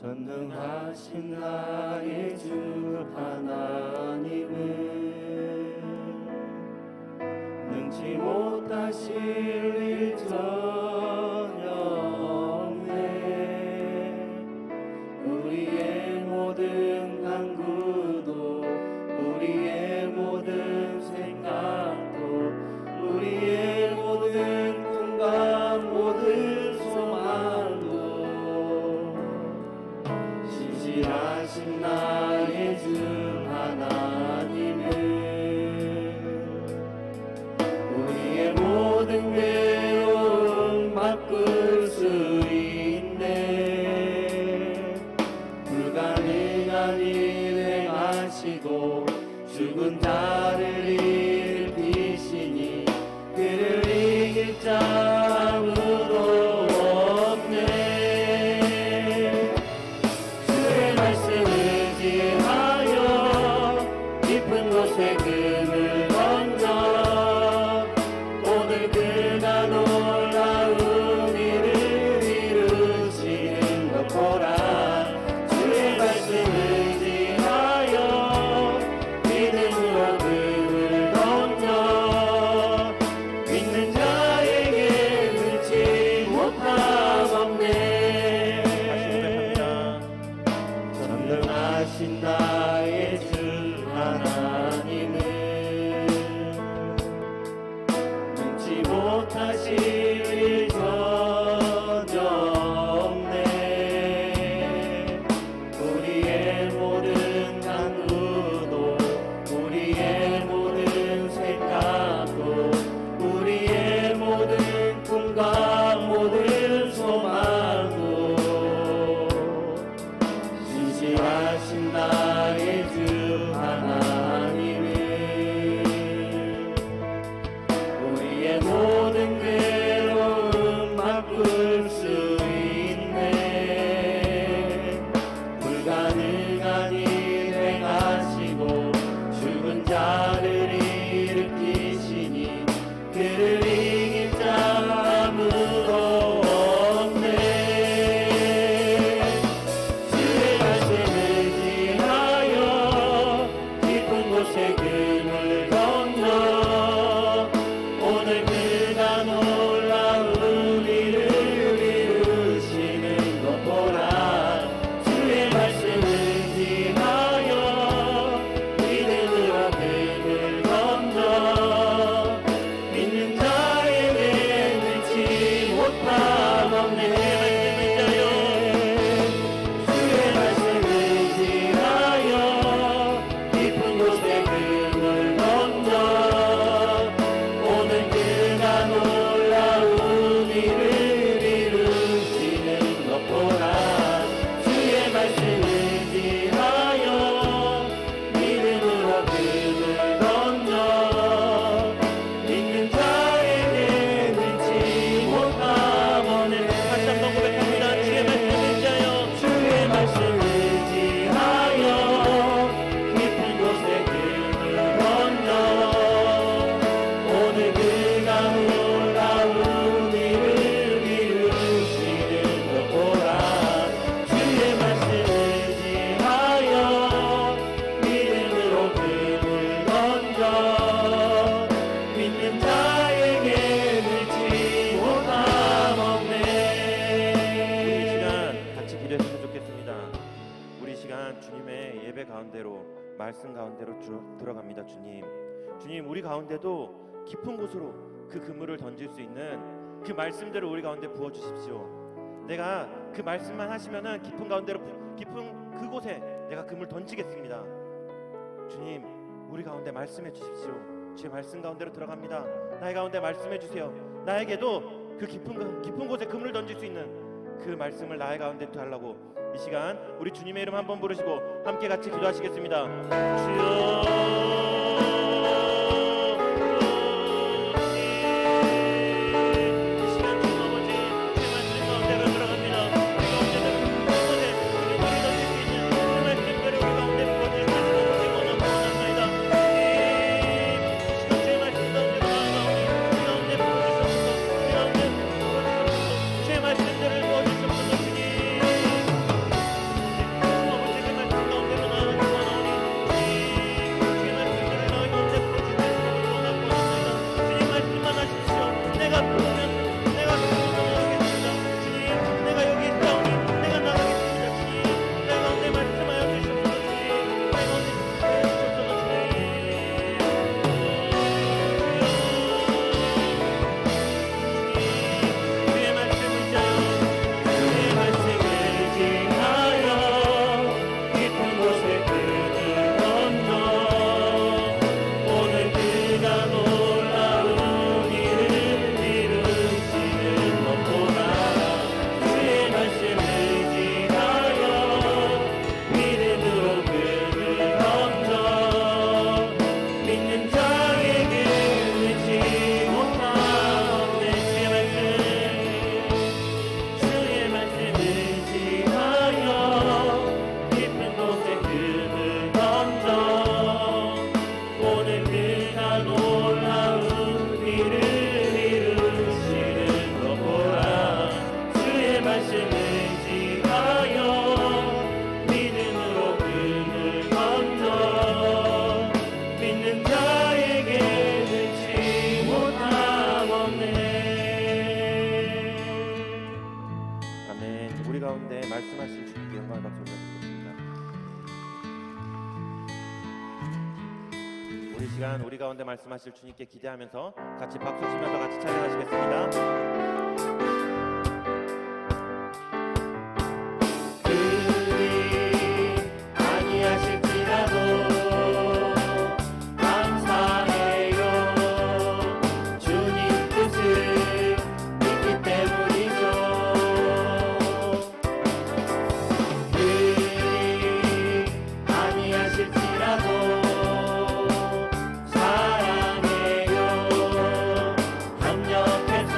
전능하신 나의 주 하나님은 능치 못하실 일 전혀 없네. 우리의 모든 간구도 우리의 모든 생각도 우리의 모든 꿈과 모든 소망도 신실하신 나의 주 하나님은 우리의 모든 괴로움 바꿀 수 있네. 불가능한 일 행하시고 죽은 자를 일으키시니 그를 이길 자 아무도 없네. 주의 말씀을 의지하여 깊은 곳에 금을 던져 오늘 그가 놀라운 일을 이루시는 것 보라. 주의 말씀을 의지하여 믿음으로 금을 던져 믿는 자에게 눈치 못함 없네. 전능하신 나의 주 하나님은 눈치 못하실 일 전혀 없네. 우리의 모든 간구도 우리의 모든 생각도 우리의 모든 꿈과 모든 소망도 신실하신 나의 주 하나님은 우리의 모든 괴로움 바꿀 수 있네. 불가능한 일 행하시고 죽은 자를 일으키시니 그를 이길 자 아무도 없네. 주의 말씀을 의지하여 깊은 곳에 금을 던져 오늘 그가 놀라운 일을 이루시는 것 보라. 주의 말씀을 의지하여 믿음으로 금을 던져 믿는 자에게 눈치 못함 없네. 주의 말씀을 의지하여 깊은 곳에 금을 던져 오늘 그가 놀라운 일을 이루시는 것 보라. 주의 말씀을 의지하여 믿음으로 금을 던져 믿는 자에게 눈치 못함 없네. 다시 한번 고백합니다. 주의 말씀을 의지하여 주의 말씀을 의지하여 깊은 곳에 금을 던져 오늘 그가 놀라운 일을 이루시는 것 보라. 주의 말씀을 의지하여 믿음으로 금을 던져 믿는 자에게 눈치 못함 없네. 우리 이 시간 같이 기도했으면 좋겠습니다. 우리 시간 주님의 예배 가운데로 말씀 가운데로 쭉 들어갑니다. 주님 우리 가운데도 깊은 곳으로 그 그물을 던질 수 있는 그 말씀대로 우리 가운데 부어주십시오. 내가 그 말씀만 하시면은 깊은 가운데로 깊은 그곳에 내가 그물 던지겠습니다. 주님 우리 가운데 말씀해 주십시오. 주의 말씀 가운데로 들어갑니다. 나의 가운데 말씀해 주세요. 나에게도 그 깊은 곳에 그물을 던질 수 있는 그 말씀을 나의 가운데 달라고 이 시간 우리 주님의 이름 한번 부르시고 함께 같이 기도하시겠습니다. 주여 감사의 박수 올려드리겠습니다. 우리 시간 우리 가운데 말씀하실 주님께 기대하면서 같이 박수 치면서 같이 찬양하시겠습니다. 그리 아니하실지라도 감사해요. 주님 뜻을 믿기 때문이죠. 그리 아니하실지라도 사랑해요. 협력해서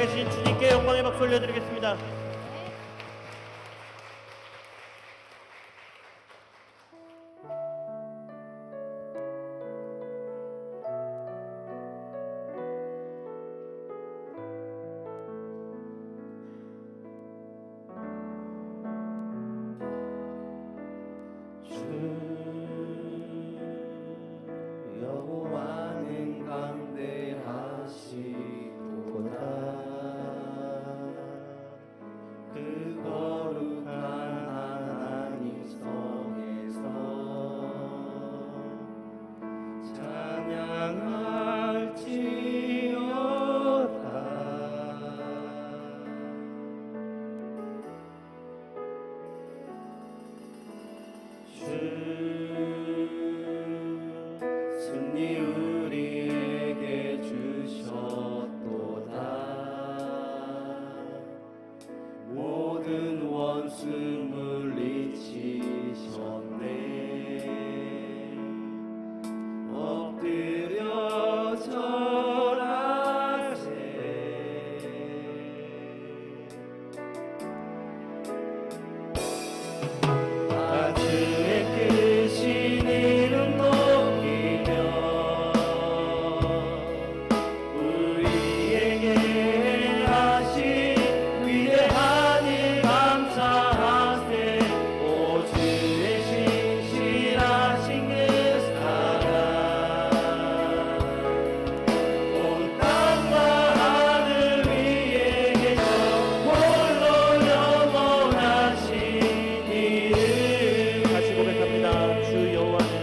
살아계신 주님께 영광의 박수 올려드리겠습니다. 여호와는 광대하시도다 그 거룩한 하나님 성에서 찬양할지어다 승리 우리에게 주셨도다 모든 원수 물리치셨네 엎드려 절하세 다 주의 크신 이름 높이며 우리에게 하신 위대한 일 감사하세 오 주의 신실하신 그 사랑 온 땅과 하늘 위에 계셔 홀로 영원하신 이름 다시 고백합니다. 주 여호와는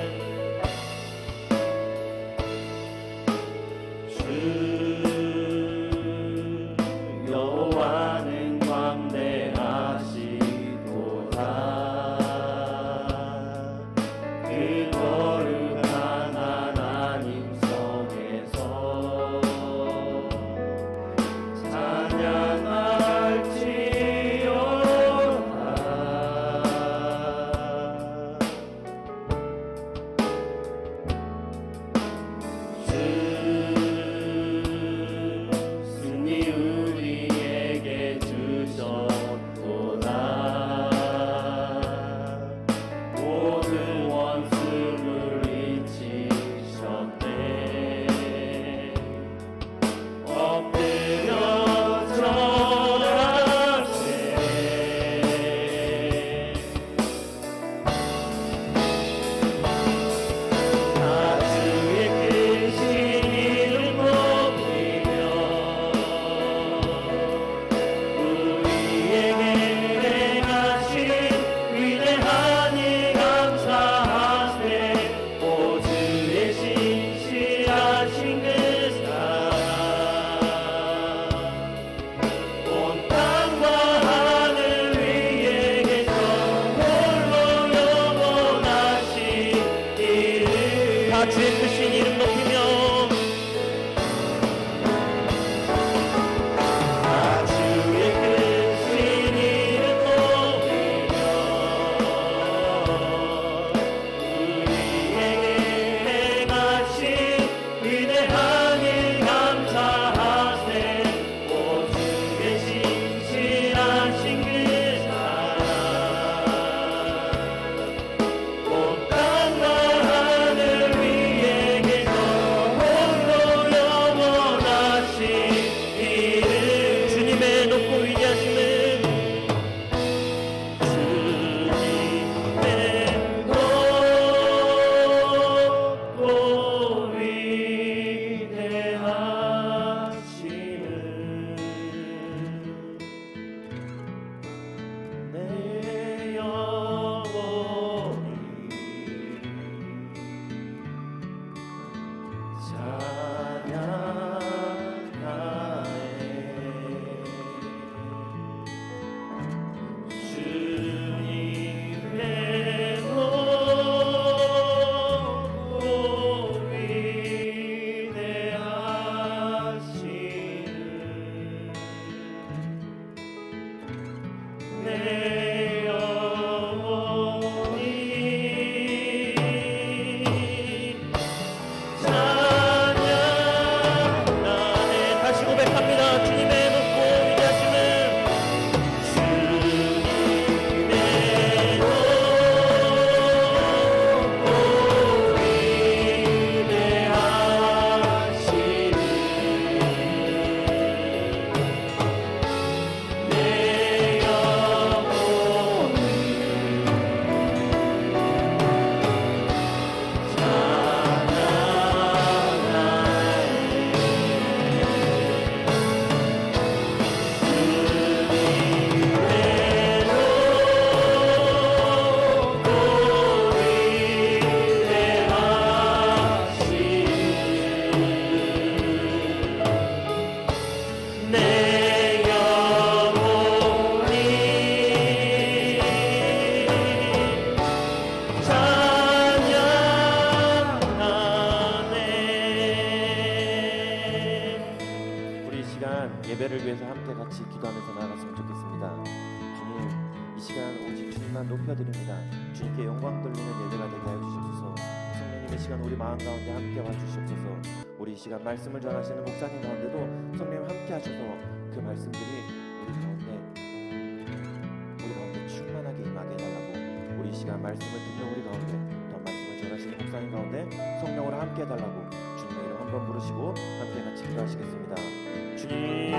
주 여호와는 광대하시도다 그 거룩한 하나님 성에서 찬양할지어다 승리 우리에게 주셨도다 모든 원수 물리치셨네 엎드려 절하세 다 주의 크신 이름 높이며 우리에게 행하신 위대한 일 감사하세 오 주의 신실하신 그 사랑 온 땅과 하늘 위에 계셔 홀로 영원하신 이름 다 주의 크신 이름 높이며 다 주의 크신 이름 높이며 우리에게 행하신 위대한 일 감사하세 오 주의 신실하신 그 사랑 온 땅과 하늘 위에 계셔 홀로 영원하신 이름 주님의 높고 위대하심을 주님의 높고 위대하심을 내 영혼이 찬양하네 주님의 높고 위대하심을 내 영혼이 찬양하네 다시 고백합니다. 주님의 높고 시간 예배를 위해서 함께 같이 기도하면서 나아갔으면 좋겠습니다. 주님, 이 시간 오직 주님만 높여드립니다. 주님께 영광 돌리는 예배가 되게 하여 주시옵소서. 성령님의 시간 우리 마음 가운데 함께 와주시옵소서. 우리 이 시간 말씀을 전하시는 목사님 가운데도 성령님 함께 하셔서 그 말씀들이 우리 가운데 충만하게 임하게 해달라고, 우리 이 시간 말씀을 듣는 우리 가운데 또 말씀을 전하시는 목사님 가운데 성령으로 함께 해달라고 주님의 이름 한번 부르시고 함께 같이 기도하시겠습니다. 주님,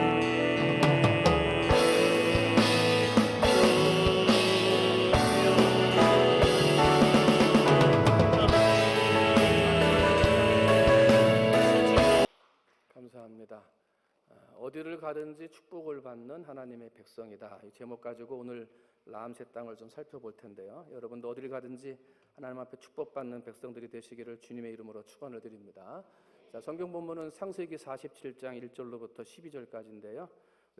감사합니다. 어디를 가든지 축복을 받는 하나님의 백성이다. 이 제목 가지고 오늘 라암새 땅을 좀 살펴볼 텐데요. 여러분도 어디를 가든지 하나님 앞에 축복받는 백성들이 되시기를 주님의 이름으로 축원을 드립니다. 자, 성경 본문은 창세기 47장 1절로부터 12절까지인데요.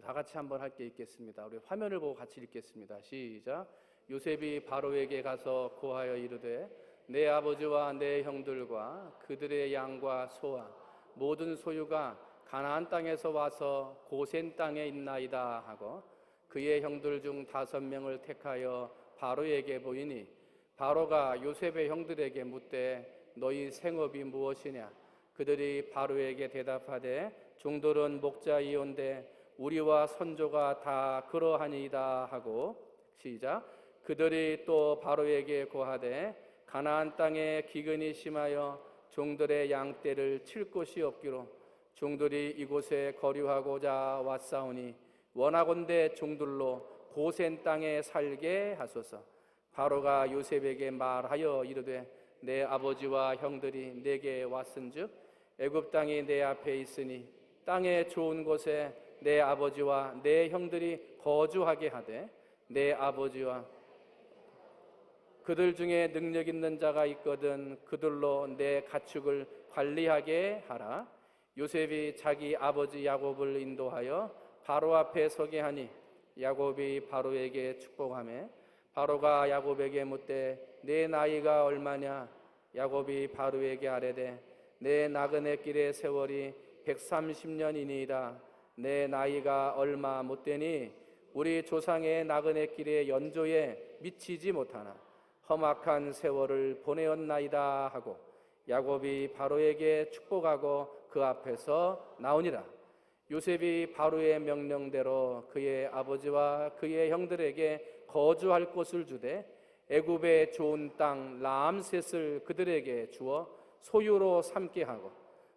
다 같이 한번 할 게 있겠습니다. 우리 화면을 보고 같이 읽겠습니다. 시작. 요셉이 바로에게 가서 고하여 이르되 내 아버지와 내 형들과 그들의 양과 소와 모든 소유가 가나안 땅에서 와서 고센 땅에 있나이다 하고 그의 형들 중 5명을 택하여 바로에게 보이니 바로가 요셉의 형들에게 묻되 너희 생업이 무엇이냐? 그들이 바로에게 대답하되 종들은 목자이온데 우리와 선조가 다 그러하니이다 하고 시작. 그들이 또 바로에게 고하되 가나안 땅에 기근이 심하여 종들의 양떼를 칠 곳이 없기로 종들이 이곳에 거류하고자 왔사오니 원하건대 종들로 고센 땅에 살게 하소서. 바로가 요셉에게 말하여 이르되 내 아버지와 형들이 내게 왔은즉 애굽 땅이 내 앞에 있으니 땅의 좋은 곳에 내 아버지와 내 형들이 거주하게 하되 내 아버지와 그들 중에 능력 있는 자가 있거든 그들로 내 가축을 관리하게 하라. 요셉이 자기 아버지 야곱을 인도하여 바로 앞에 서게 하니 야곱이 바로에게 축복하며 바로가 야곱에게 묻되 내 나이가 얼마냐? 야곱이 바로에게 아뢰되 내 나그네 길의 세월이 130년이니이다. 내 나이가 얼마 못되니 우리 조상의 나그네 길의 연조에 미치지 못하나 험악한 세월을 보내었나이다 하고 야곱이 바로에게 축복하고 그 앞에서 나오니라. 요셉이 바로의 명령대로 그의 아버지와 그의 형들에게 거주할 곳을 주되 애굽의 좋은 땅 라암셋을 그들에게 주어 소유로 삼게 하고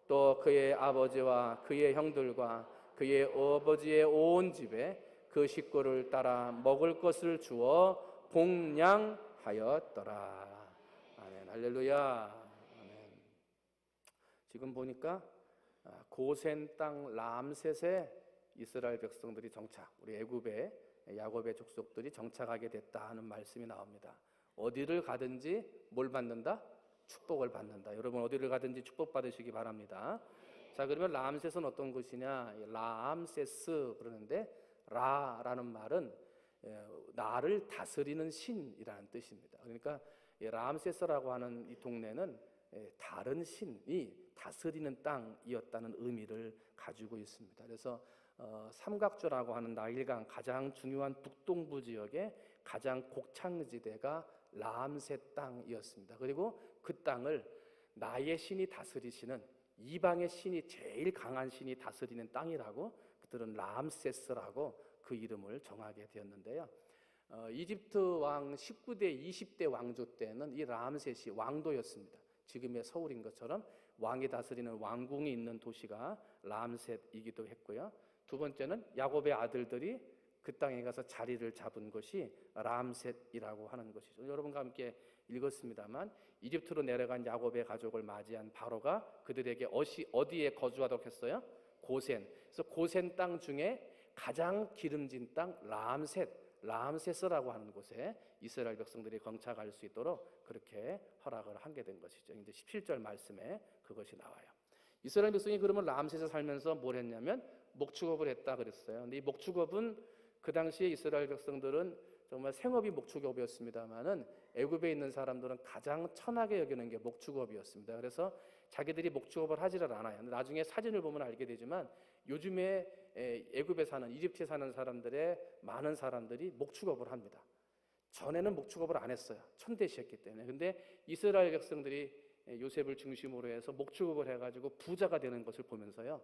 또 그의 아버지와 그의 형들과 그의 아버지의 온 집에 그 식구를 따라 먹을 것을 주어 봉양하였더라. 아멘. 할렐루야. 아멘. 지금 보니까 고센 땅 라암셋에 이스라엘 백성들이 정착, 우리 애굽의 야곱의 족속들이 정착하게 됐다 하는 말씀이 나옵니다. 어디를 가든지 뭘 받는다? 축복을 받는다. 여러분 어디를 가든지 축복 받으시기 바랍니다. 자, 그러면 라암셋은 어떤 곳이냐? 라암세스 그러는데 라라는 말은 나를 다스리는 신이라는 뜻입니다. 그러니까 라암세스라고 하는 이 동네는 다른 신이 다스리는 땅이었다는 의미를 가지고 있습니다. 그래서 삼각주라고 하는 나일강 가장 중요한 북동부 지역의 가장 곡창지대가 라암셋 땅이었습니다. 그리고 그 땅을 나의 신이 다스리시는 이방의 신이 제일 강한 신이 다스리는 땅이라고 그들은 라암세스라고 그 이름을 정하게 되었는데요. 이집트 왕 19대 20대 왕조 때는 이 라암셋이 왕도였습니다. 지금의 서울인 것처럼 왕이 다스리는 왕궁이 있는 도시가 라암셋이기도 했고요. 두 번째는 야곱의 아들들이 그 땅에 가서 자리를 잡은 것이 라암셋이라고 하는 것이죠. 여러분과 함께 읽었습니다만 이집트로 내려간 야곱의 가족을 맞이한 바로가 그들에게 어디에 거주하도록 했어요? 고센. 그래서 고센 땅 중에 가장 기름진 땅 라암셋이라고 하는 곳에 이스라엘 백성들이 정착할 수 있도록 그렇게 허락을 하게 된 것이죠. 이제 17절 말씀에 그것이 나와요. 이스라엘 백성이 그러면 라암셋에 살면서 뭘 했냐면 목축업을 했다 그랬어요. 근데 이 목축업은 그 당시에 이스라엘 백성들은 정말 생업이 목축업이었습니다만은 애굽에 있는 사람들은 가장 천하게 여기는 게 목축업이었습니다. 그래서 자기들이 목축업을 하지를 않아요. 나중에 사진을 보면 알게 되지만 요즘에 애굽에 사는 이집트에 사는 사람들의 많은 사람들이 목축업을 합니다. 전에는 목축업을 안 했어요. 천대시였기 때문에. 근데 이스라엘 백성들이 요셉을 중심으로 해서 목축업을 해가지고 부자가 되는 것을 보면서요,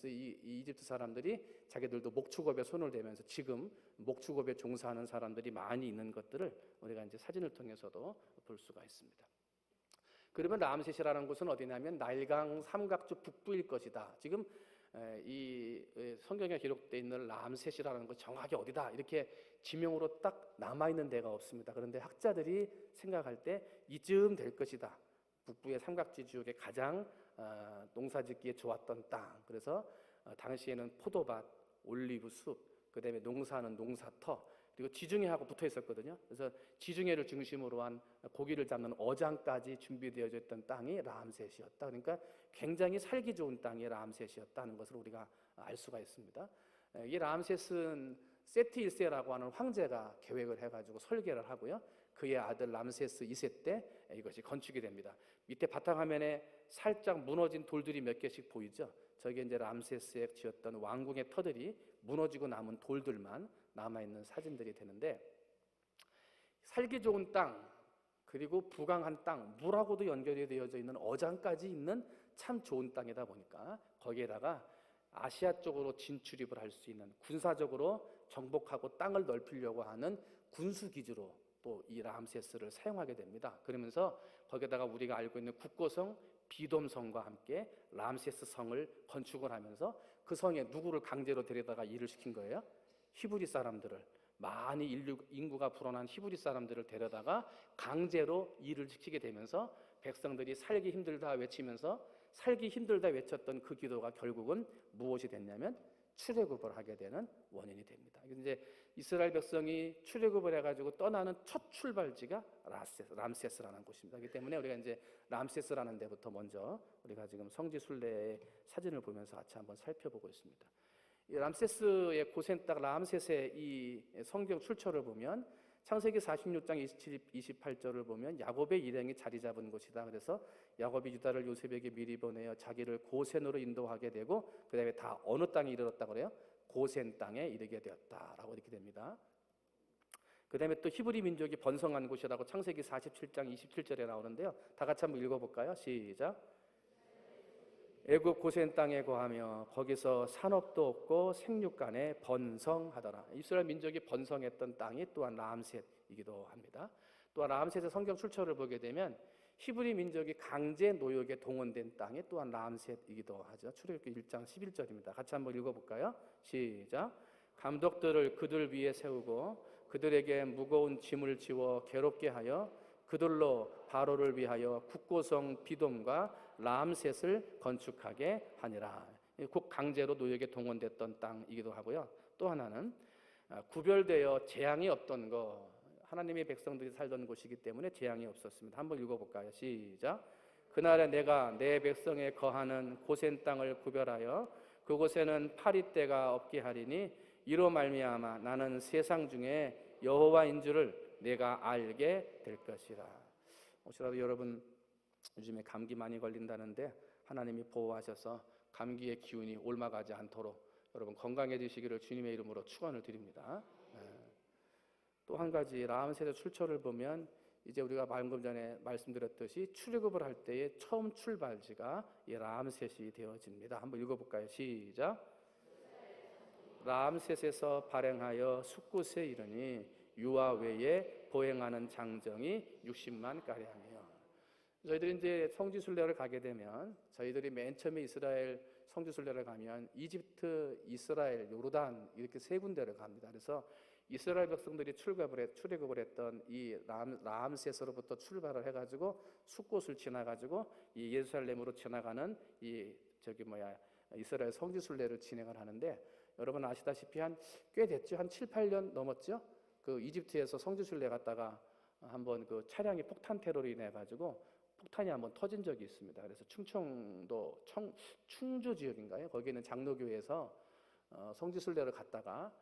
이 이집트 사람들이 자기들도 목축업에 손을 대면서 지금 목축업에 종사하는 사람들이 많이 있는 것들을 우리가 이제 사진을 통해서도 볼 수가 있습니다. 그러면 람셋이라는 곳은 어디냐면 나일강 삼각주 북부일 것이다. 지금 이 성경에 기록되어 있는 람셋이라는 것 정확히 어디다 이렇게 지명으로 딱 남아있는 데가 없습니다. 그런데 학자들이 생각할 때 이쯤 될 것이다. 북부의 삼각지 지역에 가장 농사짓기에 좋았던 땅. 그래서 당시에는 포도밭, 올리브숲, 그다음에 농사는 농사터, 그리고 지중해하고 붙어 있었거든요. 그래서 지중해를 중심으로 한 고기를 잡는 어장까지 준비되어져 있던 땅이 람셋이었다. 그러니까 굉장히 살기 좋은 땅이 람셋이었다는 것을 우리가 알 수가 있습니다. 이 람셋은 세티 1세라고 하는 황제가 계획을 해가지고 설계를 하고요. 그의 아들 람세스 2세 때 이것이 건축이 됩니다. 밑에 바탕화면에 살짝 무너진 돌들이 몇 개씩 보이죠. 저게 이제 람세스에 지었던 왕궁의 터들이 무너지고 남은 돌들만 남아있는 사진들이 되는데, 살기 좋은 땅, 그리고 부강한 땅, 물하고도 연결이 되어져 있는 어장까지 있는 참 좋은 땅이다 보니까 거기에다가 아시아 쪽으로 진출입을 할 수 있는, 군사적으로 정복하고 땅을 넓히려고 하는 군수기지로 또 이 람세스를 사용하게 됩니다. 그러면서 거기에다가 우리가 알고 있는 국고성 비돔성과 함께 람세스 성을 건축을 하면서 그 성에 누구를 강제로 데려다가 일을 시킨 거예요? 히브리 사람들을, 많이 인구가 불어난 히브리 사람들을 데려다가 강제로 일을 시키게 되면서 백성들이 살기 힘들다 외치면서 살기 힘들다 외쳤던 그 기도가 결국은 무엇이 됐냐면 출애굽을 하게 되는 원인이 됩니다. 이제 이스라엘 백성이 출애굽을 해가지고 떠나는 첫 출발지가 람세스라는 곳입니다. 그렇기 때문에 우리가 이제 람세스라는 데부터 먼저 우리가 지금 성지 순례의 사진을 보면서 같이 한번 살펴보고 있습니다. 이 람세스의 고센 땅 람셋의 이 성경 출처를 보면 창세기 46장 27, 28절을 보면 야곱의 일행이 자리 잡은 곳이다. 그래서 야곱이 유다를 요셉에게 미리 보내어 자기를 고센으로 인도하게 되고 그 다음에 다 어느 땅에 이르렀다 그래요? 고센 땅에 이르게 되었다라고 이렇게 됩니다. 그 다음에 또 히브리 민족이 번성한 곳이라고 창세기 47장 27절에 나오는데요. 다 같이 한번 읽어볼까요? 시작. 애굽 고센 땅에 거하며 거기서 산업도 없고 생육간에 번성하더라. 이스라엘 민족이 번성했던 땅이 또한 람셋이기도 합니다. 또한 람셋의 성경 출처를 보게 되면 히브리 민족이 강제 노역에 동원된 땅이 또한 람셋이기도 하죠. 출애굽기 1장 11절입니다. 같이 한번 읽어볼까요? 시작. 감독들을 그들 위에 세우고 그들에게 무거운 짐을 지워 괴롭게 하여 그들로 바로를 위하여 국고성 비돔과 람셋을 건축하게 하니라. 곧 강제로 노역에 동원됐던 땅이기도 하고요. 또 하나는 구별되어 재앙이 없던 것, 하나님의 백성들이 살던 곳이기 때문에 재앙이 없었습니다. 한번 읽어볼까요? 시작. 그날에 내가 내 백성에 거하는 고센 땅을 구별하여 그곳에는 파리떼가 없게 하리니 이로 말미암아 나는 세상 중에 여호와인 줄을 내가 알게 될 것이라. 혹시라도 여러분 요즘에 감기 많이 걸린다는데 하나님이 보호하셔서 감기의 기운이 옮아가지 않도록 여러분 건강해지시기를 주님의 이름으로 축원을 드립니다. 또 한 가지 람셋의 출처를 보면 이제 우리가 방금 전에 말씀드렸듯이 출애굽을 할 때의 처음 출발지가 이 람셋이 되어집니다. 한번 읽어볼까요? 시작. 람셋에서 발행하여 숫곳에 이르니 유아 외에 보행하는 장정이 60만 가량이요. 저희들이 이제 성지순례를 가게 되면 저희들이 맨 처음에 이스라엘 성지순례를 가면 이집트, 이스라엘, 요르단 이렇게 세 군데를 갑니다. 그래서 이스라엘 백성들이 출애굽을 했던 이 람셋으로부터 출발을 해가지고 숫곳을 지나가지고 이 예루살렘으로 지나가는 이스라엘 성지순례를 진행을 하는데 여러분 아시다시피 꽤 됐죠. 한 7, 8년 넘었죠. 그 이집트에서 성지순례 갔다가 한번 그 차량이 폭탄 테러로 인해 가지고 폭탄이 한번 터진 적이 있습니다. 그래서 충청도 충주 지역인가요? 거기 있는 장로교회에서 성지순례를 갔다가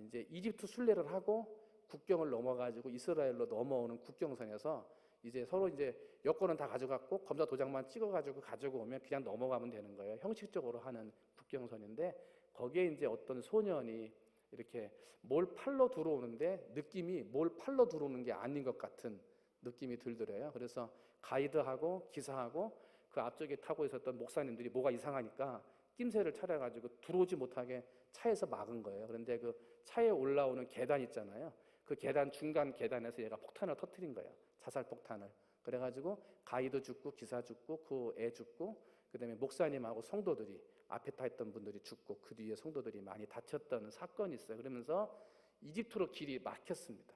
이제 이집트 순례를 하고 국경을 넘어가지고 이스라엘로 넘어오는 국경선에서 이제 서로 이제 여권은 다 가져갔고 검사 도장만 찍어가지고 가지고 오면 그냥 넘어가면 되는 거예요. 형식적으로 하는 국경선인데 거기에 이제 어떤 소년이 이렇게 뭘 팔러 들어오는데 느낌이 뭘 팔러 들어오는 게 아닌 것 같은 느낌이 들더래요. 그래서 가이드하고 기사하고 그 앞쪽에 타고 있었던 목사님들이 뭐가 이상하니까 낌새를 차려가지고 들어오지 못하게 차에서 막은 거예요. 그런데 그 차에 올라오는 계단 있잖아요. 그 계단 중간 계단에서 얘가 폭탄을 터뜨린 거예요. 자살 폭탄을. 그래가지고 가이드 죽고 기사 죽고 그 애 죽고 그다음에 목사님하고 성도들이 앞에 타 있던 분들이 죽고 그 뒤에 성도들이 많이 다쳤던 사건이 있어요. 그러면서 이집트로 길이 막혔습니다.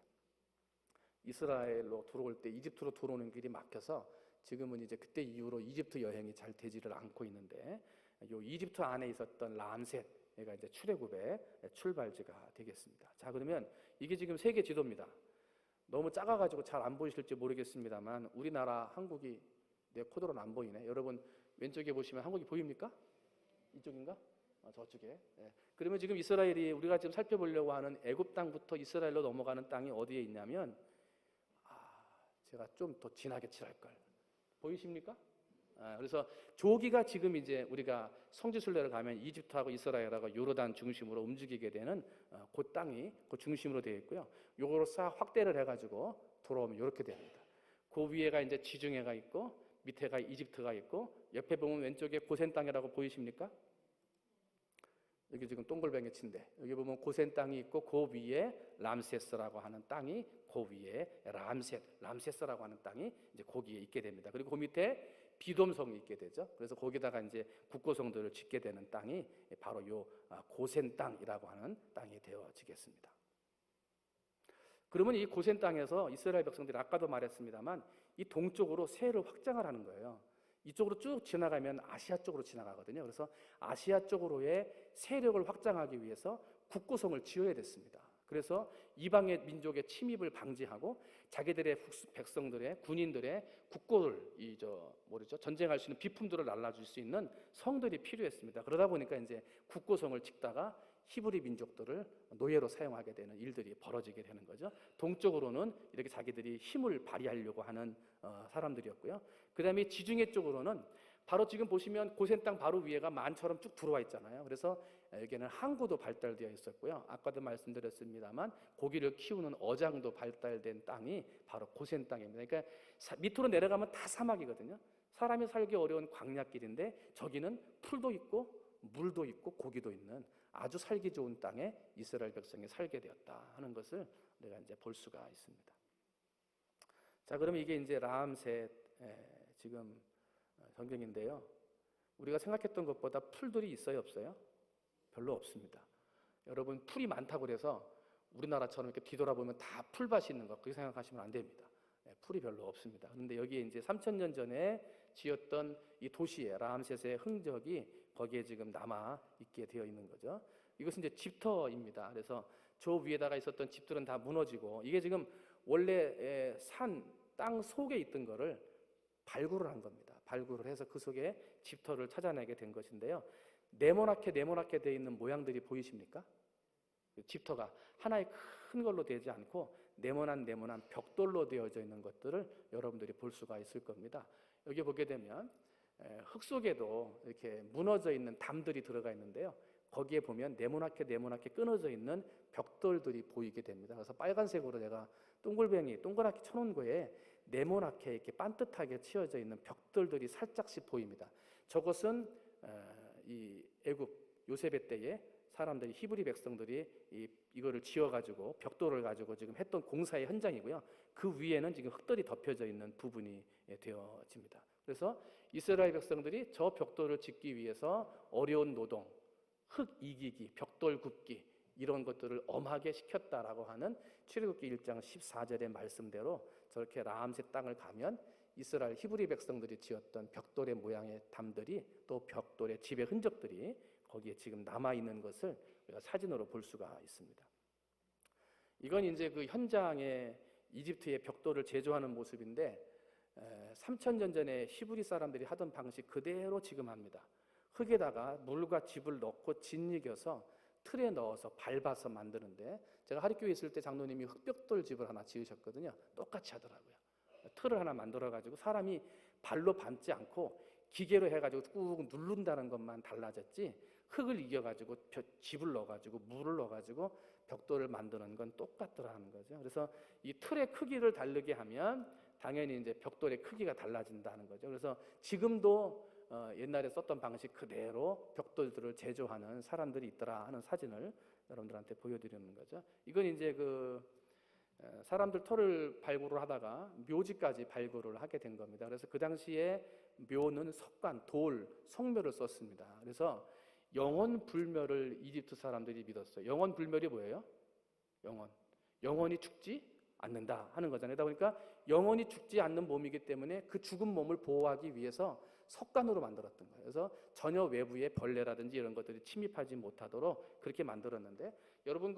이스라엘로 들어올 때 이집트로 들어오는 길이 막혀서 지금은 이제 그때 이후로 이집트 여행이 잘 되지를 않고 있는데 요 이집트 안에 있었던 람셋 얘가 이제 출애굽의 출발지가 되겠습니다. 자, 그러면 이게 지금 세계 지도입니다. 너무 작아가지고 잘 안 보이실지 모르겠습니다만 우리나라 한국이 내 코드로는 안 보이네. 여러분 왼쪽에 보시면 한국이 보입니까? 이쪽인가? 저쪽에. 예. 그러면 지금 이스라엘이 우리가 지금 살펴보려고 하는 애굽 땅부터 이스라엘로 넘어가는 땅이 어디에 있냐면 제가 좀 더 진하게 칠할 걸. 보이십니까? 그래서 조기가 지금 이제 우리가 성지순례를 가면 이집트하고 이스라엘하고 요르단 중심으로 움직이게 되는 그 땅이 그 중심으로 되어 있고요. 요거로 싹 확대를 해가지고 돌아오면 이렇게 됩니다. 그 위에가 이제 지중해가 있고 밑에가 이집트가 있고 옆에 보면 왼쪽에 고센 땅이라고 보이십니까? 여기 지금 동글뱅이 친데 여기 보면 고센 땅이 있고 그 위에 람세스라고 하는 땅이 그 위에 람세스라고 하는 땅이 이제 거기에 있게 됩니다. 그리고 그 밑에 비돔성이 있게 되죠. 그래서 거기다가 이제 국고성들을 짓게 되는 땅이 바로 요 고센 땅이라고 하는 땅이 되어지겠습니다. 그러면 이 고센 땅에서 이스라엘 백성들이 아까도 말했습니다만 이 동쪽으로 세를 확장을 하는 거예요. 이쪽으로 쭉 지나가면 아시아 쪽으로 지나가거든요. 그래서 아시아 쪽으로의 세력을 확장하기 위해서 국고성을 지어야 됐습니다. 그래서 이방의 민족의 침입을 방지하고 자기들의 백성들의 군인들의 국고를 전쟁할 수 있는 비품들을 날라줄 수 있는 성들이 필요했습니다. 그러다 보니까 이제 국고성을 짓다가 히브리 민족들을 노예로 사용하게 되는 일들이 벌어지게 되는 거죠. 동쪽으로는 이렇게 자기들이 힘을 발휘하려고 하는 사람들이었고요. 그 다음에 지중해 쪽으로는 바로 지금 보시면 고센 땅 바로 위에가 만처럼 쭉 들어와 있잖아요. 그래서 여기는 항구도 발달되어 있었고요. 아까도 말씀드렸습니다만 고기를 키우는 어장도 발달된 땅이 바로 고센 땅입니다. 그러니까 밑으로 내려가면 다 사막이거든요. 사람이 살기 어려운 광야길인데 저기는 풀도 있고 물도 있고 고기도 있는 아주 살기 좋은 땅에 이스라엘 백성이 살게 되었다 하는 것을 우리가 이제 볼 수가 있습니다. 자, 그러면 이게 이제 람셋 지금 전경인데요. 우리가 생각했던 것보다 풀들이 있어요, 없어요? 별로 없습니다. 여러분 풀이 많다고 그래서 우리나라처럼 이렇게 뒤돌아보면 다 풀밭이 있는 것 그렇게 생각하시면 안 됩니다. 풀이 별로 없습니다. 그런데 여기에 이제 3,000년 전에 지었던 이 도시의 람셋의 흔적이 거기에 지금 남아 있게 되어 있는 거죠. 이것은 이제 집터입니다. 그래서 저 위에다가 있었던 집들은 다 무너지고 이게 지금 원래 땅 속에 있던 거를 발굴을 한 겁니다. 발굴을 해서 그 속에 집터를 찾아내게 된 것인데요. 네모나게 되어 있는 모양들이 보이십니까? 집터가 하나의 큰 걸로 되지 않고 네모난 벽돌로 되어져 있는 것들을 여러분들이 볼 수가 있을 겁니다. 여기 보게 되면 흙 속에도 이렇게 무너져 있는 담들이 들어가 있는데요. 거기에 보면 네모나게 끊어져 있는 벽돌들이 보이게 됩니다. 그래서 빨간색으로 제가 동그랗게 쳐놓은 거에 네모나게 이렇게 반듯하게 치어져 있는 벽돌들이 살짝씩 보입니다. 저것은 이 애굽 요셉의 때에 사람들이 히브리 백성들이 이거를 지어가지고 벽돌을 가지고 지금 했던 공사의 현장이고요. 그 위에는 지금 흙들이 덮여져 있는 부분이 되어집니다. 그래서 이스라엘 백성들이 저 벽돌을 짓기 위해서 어려운 노동, 흙 이기기, 벽돌 굽기 이런 것들을 엄하게 시켰다라고 하는 출애굽기 1장 14절의 말씀대로 저렇게 람셋 땅을 가면 이스라엘 히브리 백성들이 지었던 벽돌의 모양의 담들이 또 벽돌의 집의 흔적들이 거기에 지금 남아있는 것을 우리가 사진으로 볼 수가 있습니다. 이건 이제 그 현장에 이집트의 벽돌을 제조하는 모습인데 3,000년 전에 히브리 사람들이 하던 방식 그대로 지금 합니다. 흙에다가 물과 즙을 넣고 짓이겨서 틀에 넣어서 밟아서 만드는데 제가 하립교회 있을 때 장로님이 흙벽돌 집을 하나 지으셨거든요. 똑같이 하더라고요. 틀을 하나 만들어가지고 사람이 발로 밟지 않고 기계로 해가지고 꾹 누른다는 것만 달라졌지 흙을 이겨가지고 집을 넣어가지고 물을 넣어가지고 벽돌을 만드는 건 똑같더라는 거죠. 그래서 이 틀의 크기를 다르게 하면 당연히 이제 벽돌의 크기가 달라진다는 거죠. 그래서 지금도 옛날에 썼던 방식 그대로 벽돌들을 제조하는 사람들이 있더라 하는 사진을 여러분들한테 보여드리는 거죠. 이건 이제 사람들 터를 발굴을 하다가 묘지까지 발굴을 하게 된 겁니다. 그래서 그 당시에 묘는 석관, 돌, 성묘를 썼습니다. 그래서 영원 불멸을 이집트 사람들이 믿었어요. 영원 불멸이 뭐예요? 영원히 죽지 않는다 하는 거잖아요. 그러다 보니까 영원히 죽지 않는 몸이기 때문에 그 죽은 몸을 보호하기 위해서 석관으로 만들었던 거예요. 그래서 전혀 외부에 벌레라든지 이런 것들이 침입하지 못하도록 그렇게 만들었는데, 여러분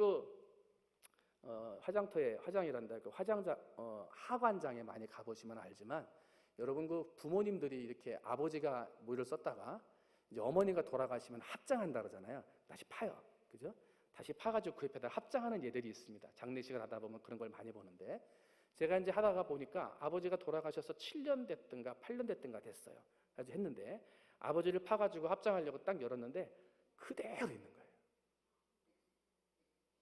화장이란다. 하관장에 많이 가보시면 알지만, 여러분 부모님들이 이렇게 아버지가 뭐를 썼다가 이제 어머니가 돌아가시면 합장한다 그러잖아요. 다시 파요, 그죠? 다시 파가지고 그 옆에다 합장하는 예들이 있습니다. 장례식을 하다 보면 그런 걸 많이 보는데, 제가 이제 하다가 보니까 아버지가 돌아가셔서 7년 됐든가 8년 됐든가 됐어요. 아주 했는데 아버지를 파가지고 합장하려고 딱 열었는데 그대로 있는 거예요.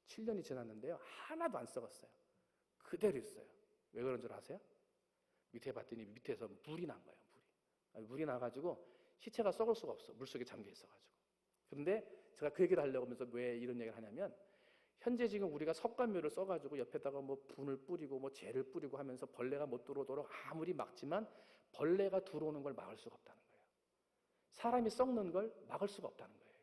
7년이 지났는데요, 하나도 안 썩었어요. 그대로 있어요. 왜 그런 줄 아세요? 밑에 봤더니 밑에서 물이 난 거예요. 물이 나가지고 시체가 썩을 수가 없어. 물속에 잠겨 있어가지고. 그런데 제가 그 얘기를 하려고 하면서 왜 이런 얘기를 하냐면, 현재 지금 우리가 석관묘를 써가지고 옆에다가 뭐 분을 뿌리고 뭐 재를 뿌리고 하면서 벌레가 못 들어오도록 아무리 막지만 벌레가 들어오는 걸 막을 수가 없다는 거예요. 사람이 썩는 걸 막을 수가 없다는 거예요.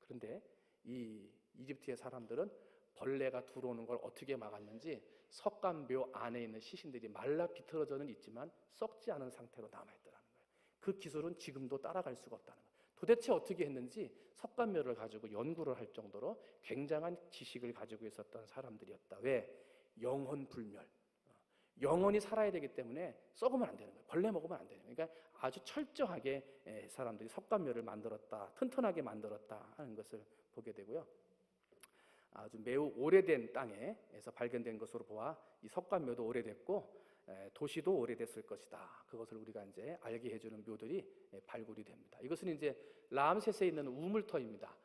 그런데 이 이집트의 사람들은 벌레가 들어오는 걸 어떻게 막았는지 석관묘 안에 있는 시신들이 말라 비틀어져는 있지만 썩지 않은 상태로 남아있더라는 거예요. 그 기술은 지금도 따라갈 수가 없다는 거예요. 도대체 어떻게 했는지 석관묘를 가지고 연구를 할 정도로 굉장한 지식을 가지고 있었던 사람들이었다. 왜? 영혼불멸. 영원히 살아야 되기 때문에 썩으면 안 되는 거예요. 벌레 먹으면 안 되는 거예요. 그러니까 아주 철저하게 사람들이 석관묘를 만들었다, 튼튼하게 만들었다 하는 것을 보게 되고요. 아주 매우 오래된 땅에서 발견된 것으로 보아 이 석관묘도 오래됐고 도시도 오래됐을 것이다. 그것을 우리가 이제 알게 해주는 묘들이 발굴이 됩니다. 이것은 이제 라암세스에 있는 우물터입니다.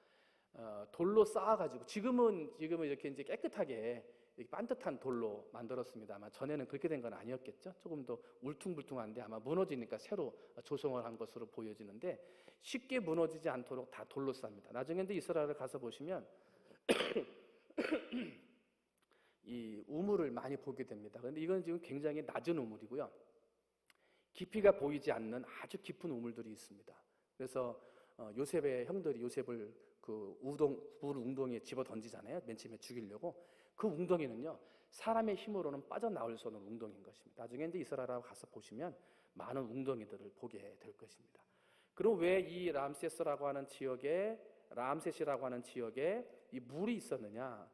돌로 쌓아가지고 지금은 이렇게 이제 깨끗하게 반듯한 돌로 만들었습니다만, 전에는 그렇게 된 건 아니었겠죠. 조금 더 울퉁불퉁한데 아마 무너지니까 새로 조성을 한 것으로 보여지는데, 쉽게 무너지지 않도록 다 돌로 쌉니다. 나중에 이제 이스라엘을 가서 보시면 이 우물을 많이 보게 됩니다. 그런데 이건 지금 굉장히 낮은 우물이고요. 깊이가 보이지 않는 아주 깊은 우물들이 있습니다. 그래서 요셉의 형들이 요셉을 그 물 웅덩이에 집어 던지잖아요. 맨 처음에 죽이려고. 그 웅덩이는요, 사람의 힘으로는 빠져나올 수 없는 웅덩이인 것입니다. 나중에 이제 이스라엘에 가서 보시면 많은 웅덩이들을 보게 될 것입니다. 그럼 왜 이 람세스라고 하는 지역에, 람셋이라고 하는 지역에 이 물이 있었느냐?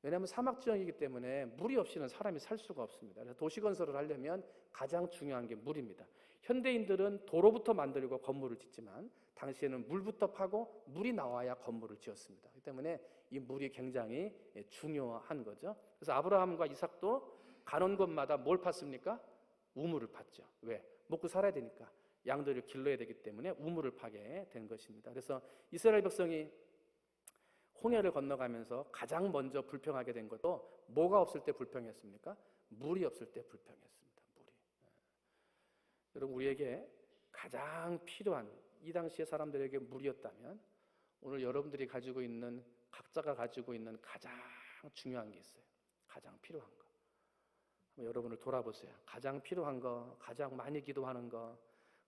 왜냐하면 사막 지역이기 때문에 물이 없이는 사람이 살 수가 없습니다. 그래서 도시 건설을 하려면 가장 중요한 게 물입니다. 현대인들은 도로부터 만들고 건물을 짓지만 당시에는 물부터 파고 물이 나와야 건물을 지었습니다. 그렇기 때문에 이 물이 굉장히 중요한 거죠. 그래서 아브라함과 이삭도 가는 곳마다 뭘 팠습니까? 우물을 팠죠. 왜? 먹고 살아야 되니까. 양들을 길러야 되기 때문에 우물을 파게 된 것입니다. 그래서 이스라엘 백성이 홍해를 건너가면서 가장 먼저 불평하게 된 것도 뭐가 없을 때 불평했습니까? 물이 없을 때 불평했습니다. 물이. 여러분, 우리에게 가장 필요한, 이 당시의 사람들에게 물이었다면 오늘 여러분들이 가지고 있는, 각자가 가지고 있는 가장 중요한 게 있어요. 가장 필요한 거. 한번 여러분을 돌아보세요. 가장 필요한 거, 가장 많이 기도하는 거,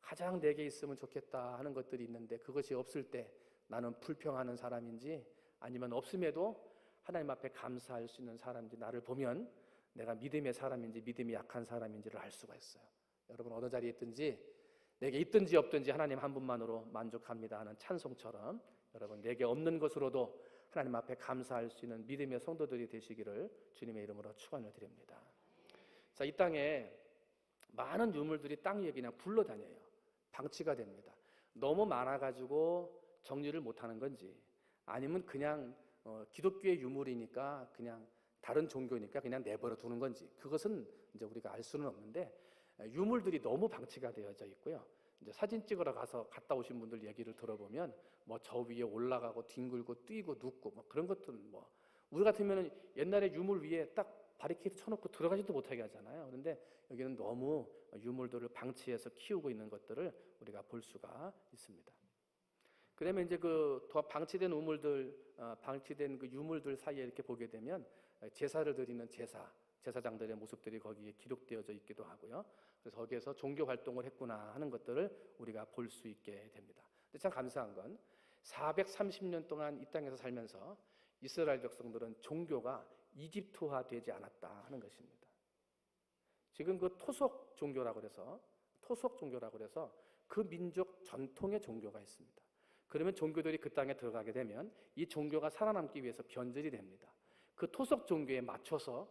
가장 내게 있으면 좋겠다 하는 것들이 있는데, 그것이 없을 때 나는 불평하는 사람인지 아니면 없음에도 하나님 앞에 감사할 수 있는 사람인지, 나를 보면 내가 믿음의 사람인지 믿음이 약한 사람인지를 알 수가 있어요. 여러분, 어느 자리에 있든지 내게 있든지 없든지 하나님 한 분만으로 만족합니다 하는 찬송처럼, 여러분 내게 없는 것으로도 하나님 앞에 감사할 수 있는 믿음의 성도들이 되시기를 주님의 이름으로 축원을 드립니다. 자, 이 땅에 많은 유물들이 땅 위에 그냥 굴러다녀요. 방치가 됩니다. 너무 많아가지고 정리를 못하는 건지, 아니면 그냥 기독교의 유물이니까, 그냥 다른 종교니까 그냥 내버려 두는 건지, 그것은 이제 우리가 알 수는 없는데, 유물들이 너무 방치가 되어져 있고요. 이제 사진 찍으러 갔다 오신 분들 얘기를 들어보면 뭐 저 위에 올라가고 뒹굴고 뛰고 눕고 뭐 그런 것들 뭐 우리 같으면은 옛날에 유물 위에 딱 바리케이드 쳐놓고 들어가지도 못하게 하잖아요. 그런데 여기는 너무 유물들을 방치해서 키우고 있는 것들을 우리가 볼 수가 있습니다. 그러면 이제 그 방치된 우물들, 방치된 그 유물들 사이에 이렇게 보게 되면 제사를 드리는 제사장들의 모습들이 거기에 기록되어져 있기도 하고요. 그래서 거기에서 종교 활동을 했구나 하는 것들을 우리가 볼 수 있게 됩니다. 근데 참 감사한 건 430년 동안 이 땅에서 살면서 이스라엘 백성들은 종교가 이집트화 되지 않았다 하는 것입니다. 지금 그 토속 종교라고 그래서 그 민족 전통의 종교가 있습니다. 그러면 종교들이 그 땅에 들어가게 되면 이 종교가 살아남기 위해서 변질이 됩니다. 그 토속 종교에 맞춰서